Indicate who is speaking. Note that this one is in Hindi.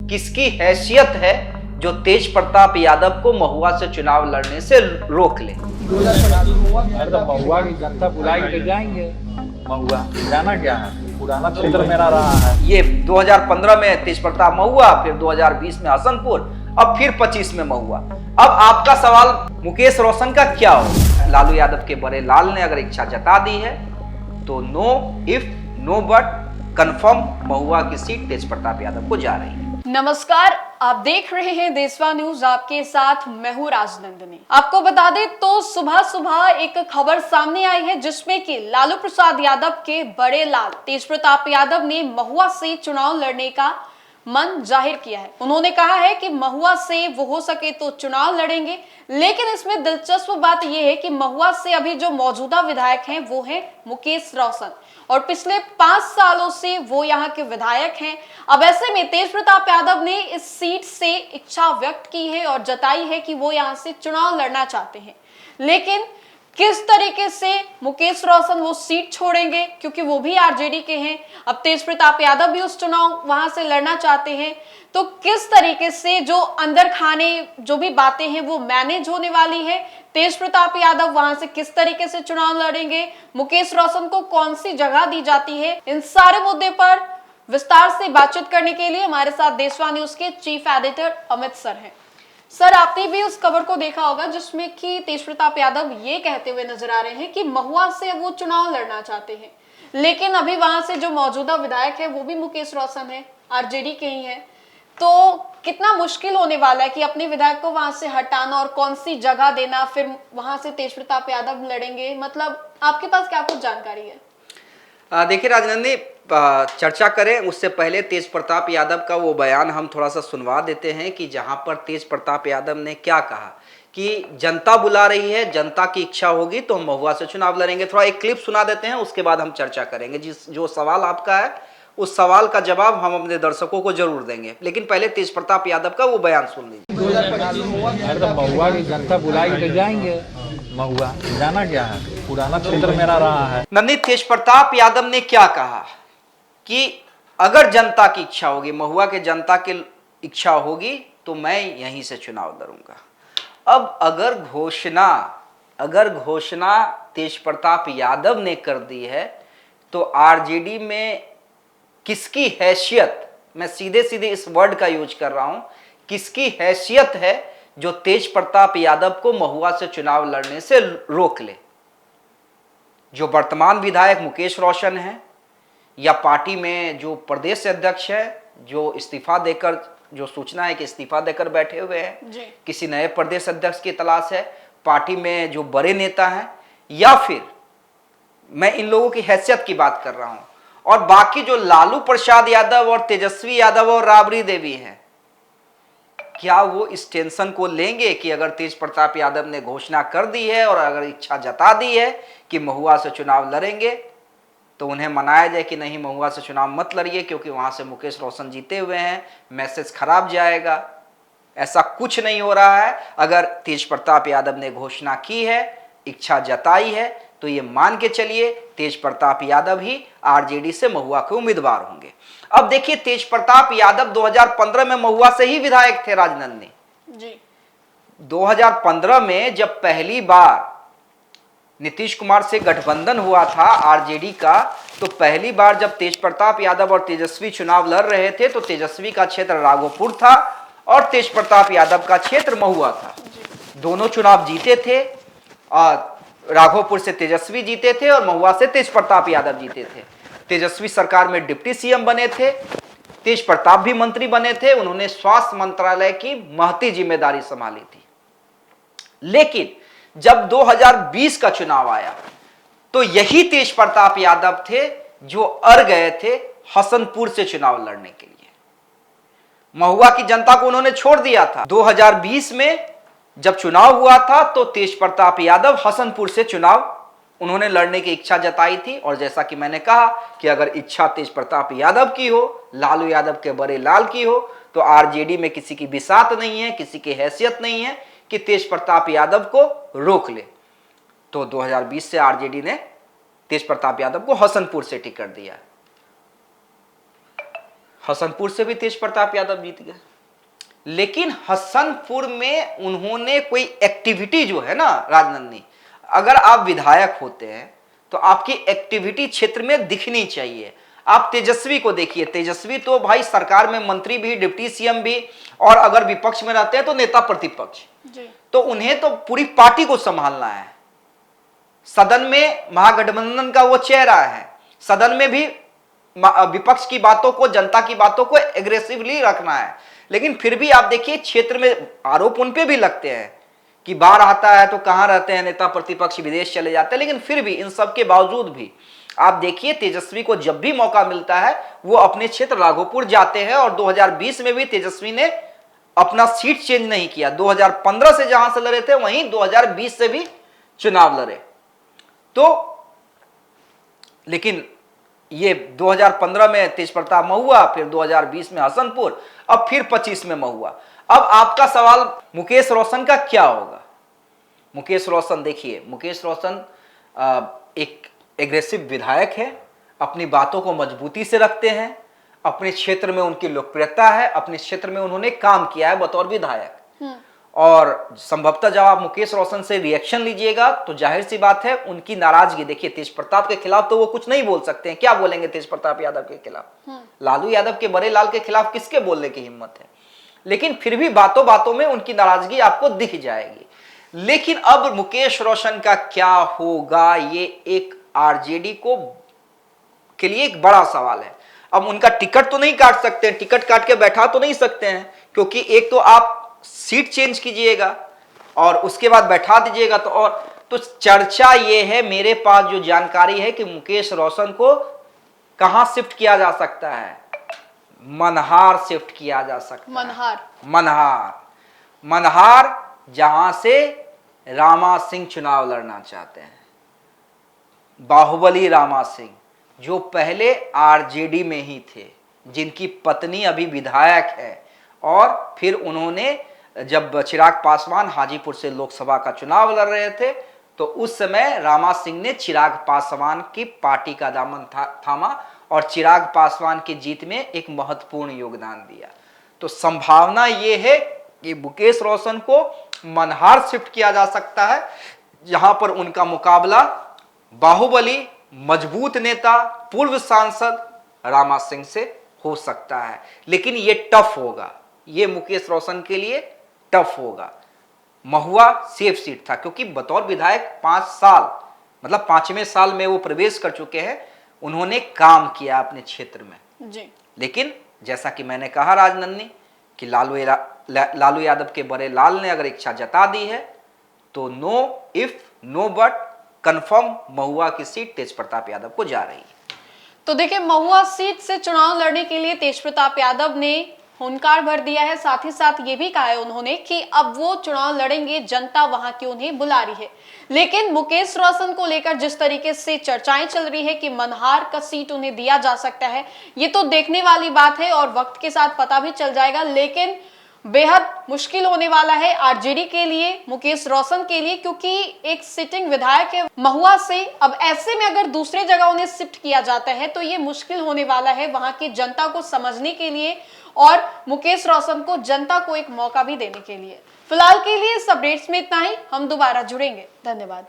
Speaker 1: किसकी हैसियत है जो तेज प्रताप यादव को महुआ से चुनाव लड़ने से रोक ले।
Speaker 2: अरे तो महुआ की जनता बुलाई के जाएंगे। महुआ जाना क्या है, पुराना क्षेत्र मेरा रहा है।
Speaker 1: ये 2015 में तेज प्रताप महुआ, फिर 2020 में हसनपुर, अब फिर 25 में महुआ। अब आपका सवाल मुकेश रोशन का क्या हो? लालू यादव के बड़े लाल ने अगर इच्छा जता दी है तो no if no but confirm Mahua की सीट तेज प्रताप यादव को जा रही है।
Speaker 3: नमस्कार, आप देख रहे हैं देशवा न्यूज, आपके साथ मैं हूं राजनंदिनी। आपको बता दें तो सुबह सुबह एक खबर सामने आई है जिसमें कि लालू प्रसाद यादव के बड़े लाल तेज प्रताप यादव ने महुआ से चुनाव लड़ने का मन जाहिर किया है। उन्होंने कहा है कि महुआ से वो हो सके तो चुनाव लड़ेंगे, लेकिन इसमें दिलचस्प बात यह है कि महुआ से अभी जो मौजूदा विधायक हैं वो हैं मुकेश रोशन, और पिछले 5 सालों से वो यहाँ के विधायक हैं। अब ऐसे में तेज प्रताप यादव ने इस सीट से इच्छा व्यक्त की है और जताई है कि वो यहाँ से चुनाव लड़ना चाहते हैं, लेकिन किस तरीके से मुकेश रोशन वो सीट छोड़ेंगे, क्योंकि वो भी आरजेडी के हैं। अब तेज प्रताप यादव भी उस चुनाव वहां से लड़ना चाहते हैं, तो किस तरीके से जो अंदर खाने जो भी बातें हैं वो मैनेज होने वाली है। तेज प्रताप यादव वहां से किस तरीके से चुनाव लड़ेंगे, मुकेश रोशन को कौन सी जगह दी जाती है, इन सारे मुद्दे पर विस्तार से बातचीत करने के लिए हमारे साथ देशवा न्यूज के चीफ एडिटर अमित सर हैं। सर, आपने भी उस खबर को देखा होगा जिसमें कि तेज प्रताप यादव ये कहते हुए नजर आ रहे हैं कि महुआ से वो चुनाव लड़ना चाहते हैं, लेकिन अभी वहां से जो मौजूदा विधायक है वो भी मुकेश रोशन है, आरजेडी के ही है। तो कितना मुश्किल होने वाला है कि अपने विधायक को वहां से हटाना और कौन सी जगह देना, फिर वहां से तेज प्रताप यादव लड़ेंगे। मतलब आपके पास क्या कुछ जानकारी है?
Speaker 1: देखिए राजनंदी, चर्चा करें उससे पहले तेज प्रताप यादव का वो बयान हम थोड़ा सा सुनवा देते हैं कि जहां पर तेज प्रताप यादव ने क्या कहा कि जनता बुला रही है, जनता की इच्छा होगी तो हम महुआ से चुनाव लड़ेंगे। थोड़ा एक क्लिप सुना देते हैं, उसके बाद हम चर्चा करेंगे। जो सवाल आपका है उस सवाल का जवाब हम अपने दर्शकों को जरूर देंगे, लेकिन पहले तेज प्रताप यादव का वो बयान सुन लीजिए।
Speaker 2: अरे तो महुआ की जनता बुलाई के जाएंगे। महुआ जाना क्या है, पुराना क्षेत्र मेरा रहा है।
Speaker 1: नंदी, तेज प्रताप यादव ने क्या कहा कि अगर जनता की इच्छा होगी, महुआ के जनता की इच्छा होगी तो मैं यहीं से चुनाव लड़ूंगा। अब अगर घोषणा तेज प्रताप यादव ने कर दी है तो आरजेडी में किसकी हैसियत, मैं सीधे सीधे इस वर्ड का यूज कर रहा हूं, किसकी हैसियत है जो तेज प्रताप यादव को महुआ से चुनाव लड़ने से रोक ले? जो वर्तमान विधायक मुकेश रोशन है, या पार्टी में जो प्रदेश अध्यक्ष है जो इस्तीफा देकर, जो सूचना है कि इस्तीफा देकर बैठे हुए हैं, किसी नए प्रदेश अध्यक्ष की तलाश है, पार्टी में जो बड़े नेता हैं, या फिर मैं इन लोगों की हैसियत की बात कर रहा हूं। और बाकी जो लालू प्रसाद यादव और तेजस्वी यादव और राबड़ी देवी हैं, क्या वो इस टेंशन को लेंगे कि अगर तेज प्रताप यादव ने घोषणा कर दी है और अगर इच्छा जता दी है कि महुआ से चुनाव लड़ेंगे तो उन्हें मनाया जाए कि नहीं, महुआ से चुनाव मत लड़िए क्योंकि वहां से मुकेश रोशन जीते हुए हैं, मैसेज खराब जाएगा। ऐसा कुछ नहीं हो रहा है। अगर तेज प्रताप यादव ने घोषणा की है, इच्छा जताई है, तो ये मान के चलिए तेज प्रताप यादव ही आरजेडी से महुआ के उम्मीदवार होंगे। अब देखिए, तेज प्रताप यादव 2015 में महुआ से ही विधायक थे राजनंदनी जी। 2015 में जब पहली बार नीतीश कुमार से गठबंधन हुआ था आरजेडी का, तो पहली बार जब तेज प्रताप यादव और तेजस्वी चुनाव लड़ रहे थे तो तेजस्वी का क्षेत्र राघोपुर था और तेज प्रताप यादव का क्षेत्र महुआ था। दोनों चुनाव जीते थे, और राघोपुर से तेजस्वी जीते थे और महुआ से तेज प्रताप यादव जीते थे। तेजस्वी सरकार में डिप्टी सीएम बने थे, तेज प्रताप भी मंत्री बने थे, उन्होंने स्वास्थ्य मंत्रालय की महती जिम्मेदारी संभाली थी। लेकिन जब 2020 का चुनाव आया तो यही तेज प्रताप यादव थे जो अड़ गए थे हसनपुर से चुनाव लड़ने के लिए। महुआ की जनता को उन्होंने छोड़ दिया था। 2020 में जब चुनाव हुआ था तो तेज प्रताप यादव हसनपुर से चुनाव उन्होंने लड़ने की इच्छा जताई थी, और जैसा कि मैंने कहा कि अगर इच्छा तेज प्रताप यादव की हो, लालू यादव के बड़े लाल की हो, तो आरजेडी में किसी की बिसात नहीं है, किसी की हैसियत नहीं है कि तेज प्रताप यादव को रोक ले। तो 2020 से आरजेडी ने तेज प्रताप यादव को हसनपुर से टिकट दिया। हसनपुर से भी तेज प्रताप यादव जीत गए, लेकिन हसनपुर में उन्होंने कोई एक्टिविटी जो है ना राजनंदनी, अगर आप विधायक होते हैं तो आपकी एक्टिविटी क्षेत्र में दिखनी चाहिए। आप तेजस्वी को देखिए, तेजस्वी तो भाई सरकार में मंत्री भी, डिप्टी सीएम भी, और अगर विपक्ष में रहते हैं तो नेता प्रतिपक्ष, तो उन्हें तो पूरी पार्टी को संभालना है। सदन में महागठबंधन का वो चेहरा है, सदन में भी विपक्ष की बातों को, जनता की बातों को एग्रेसिवली रखना है। लेकिन फिर भी आप देखिए क्षेत्र में आरोप उन पे भी लगते हैं कि बाढ़ आता है तो कहां रहते हैं नेता प्रतिपक्ष, विदेश चले जाते हैं। लेकिन फिर भी इन सब के बावजूद भी आप देखिए तेजस्वी को जब भी मौका मिलता है वो अपने क्षेत्र राघोपुर जाते हैं, और 2020 में भी तेजस्वी ने अपना सीट चेंज नहीं किया। 2015 से जहां से लड़े थे वहीं 2020 से भी चुनाव लड़े। तो लेकिन ये 2015 में तेज प्रताप महुआ, फिर 2020 में हसनपुर, अब फिर 25 में महुआ। अब आपका सवाल मुकेश रोशन का क्या होगा? मुकेश रोशन देखिए, मुकेश रोशन एक एग्रेसिव विधायक है, अपनी बातों को मजबूती से रखते हैं, अपने क्षेत्र में उनकी लोकप्रियता है, अपने क्षेत्र में उन्होंने काम किया है बतौर विधायक। और संभवतः जब आप मुकेश रोशन से रिएक्शन लीजिएगा तो जाहिर सी बात है उनकी नाराजगी। देखिए तेज प्रताप के खिलाफ तो वो कुछ नहीं बोल सकते हैं, क्या बोलेंगे तेज प्रताप यादव के खिलाफ? लालू यादव के बड़े लाल के खिलाफ किसके बोलने की हिम्मत है? लेकिन फिर भी बातों बातों में उनकी नाराजगी आपको दिख जाएगी। लेकिन अब मुकेश रोशन का क्या होगा, ये एक आरजेडी को के लिए एक बड़ा सवाल है। अब उनका टिकट तो नहीं काट सकते हैं, टिकट काट के बैठा तो नहीं सकते हैं, क्योंकि एक तो आप सीट चेंज कीजिएगा और उसके बाद बैठा दीजिएगा। तो चर्चा ये है, मेरे पास जो जानकारी है कि मुकेश रोशन को कहां शिफ्ट किया जा सकता है? मनहार शिफ्ट किया जा सकता है। मनहार जहां से रामा सिंह चुनाव लड़ना चाहते हैं। बाहुबली रामा सिंह जो पहले आरजेडी में ही थे, जिनकी पत्नी अभी विधायक है, और फिर उन्होंने जब चिराग पासवान हाजीपुर से लोकसभा का चुनाव लड़ रहे थे तो उस समय रामा सिंह ने चिराग पासवान की पार्टी का दामन थामा और चिराग पासवान की जीत में एक महत्वपूर्ण योगदान दिया। तो संभावना यह है कि मुकेश रोशन को मनहार शिफ्ट किया जा सकता है, जहां पर उनका मुकाबला बाहुबली, मजबूत नेता, पूर्व सांसद रामा सिंह से हो सकता है। लेकिन यह टफ होगा, यह मुकेश रोशन के लिए टफ होगा। महुआ सेफ सीट था क्योंकि बतौर विधायक 5 साल, मतलब 5वें साल में वो प्रवेश कर चुके हैं, उन्होंने काम किया अपने क्षेत्र में जी। लेकिन जैसा कि मैंने कहा राजनंदनी कि लालू यादव के बड़े लाल ने अगर इच्छा जता दी है तो no if no but confirm Mahua की सीट तेज प्रताप यादव को जा रही है।
Speaker 3: तो देखिए महुआ सीट से चुनाव लड़ने के लिए तेज प्रताप यादव ने हुंकार भर दिया है। साथ ही साथ ये भी कहा है उन्होंने कि अब वो चुनाव लड़ेंगे, जनता वहां की उन्हें बुला रही है। लेकिन मुकेश रोशन को लेकर जिस तरीके से चर्चाएं चल रही है कि मनहार का सीट उन्हें दिया जा सकता है, ये तो देखने वाली बात है और वक्त के साथ पता भी चल जाएगा। लेकिन बेहद मुश्किल होने वाला है आरजेडी के लिए, मुकेश रोशन के लिए, क्योंकि एक सिटिंग विधायक है महुआ से। अब ऐसे में अगर दूसरे जगह उन्हें शिफ्ट किया जाता है तो ये मुश्किल होने वाला है वहां की जनता को समझने के लिए और मुकेश रोशन को, जनता को एक मौका भी देने के लिए। फिलहाल के लिए इस अपडेट्स में इतना ही, हम दोबारा जुड़ेंगे। धन्यवाद।